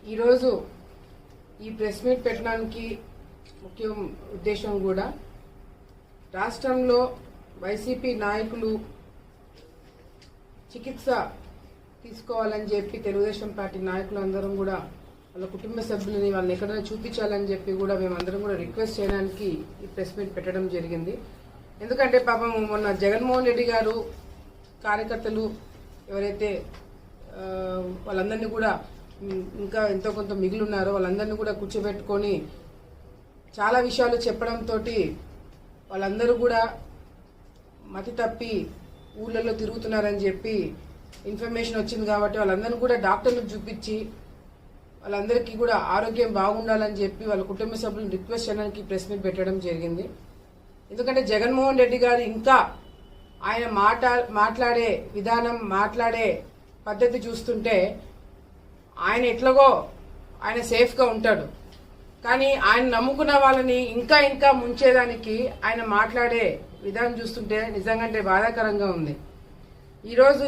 ఈరోజు ఈ press meet పెట్టడానికి ముఖ్య ఉద్దేశం కూడా రాష్ట్రంలో వైసీపీ నాయకులు చికిత్స తీసుకోవాలని చెప్పి తెలుగుదేశం పార్టీ నాయకులందరం కూడా వాళ్ళ కుటుంబ సభ్యులని వాళ్ళని ఎక్కడైనా చూపించాలని చెప్పి కూడా మేమందరం కూడా రిక్వెస్ట్ చేయడానికి ఈ ప్రెస్ మీట్ పెట్టడం జరిగింది. ఎందుకంటే పాపం మొన్న జగన్మోహన్ రెడ్డి గారు కార్యకర్తలు ఎవరైతే వాళ్ళందరినీ కూడా ఇంకా ఎంతో కొంత మిగిలి ఉన్నారో వాళ్ళందరినీ కూడా కూర్చోబెట్టుకొని చాలా విషయాలు చెప్పడంతో వాళ్ళందరూ కూడా మతి తప్పి ఊళ్ళల్లో తిరుగుతున్నారని చెప్పి ఇన్ఫర్మేషన్ వచ్చింది. కాబట్టి వాళ్ళందరినీ కూడా డాక్టర్లకు చూపించి వాళ్ళందరికీ కూడా ఆరోగ్యం బాగుండాలని చెప్పి వాళ్ళ కుటుంబ సభ్యులను రిక్వెస్ట్ చేయడానికి ప్రెస్ మీట్ పెట్టడం జరిగింది. ఎందుకంటే జగన్మోహన్ రెడ్డి గారు ఇంకా ఆయన మాట్లాడే విధానం, మాట్లాడే పద్ధతి చూస్తుంటే ఆయన ఎట్లాగో ఆయన సేఫ్గా ఉంటాడు, కానీ ఆయన నమ్ముకున్న వాళ్ళని ఇంకా ఇంకా ముంచేదానికి ఆయన మాట్లాడే విధానం చూస్తుంటే నిజంగా బాధాకరంగా ఉంది. ఈరోజు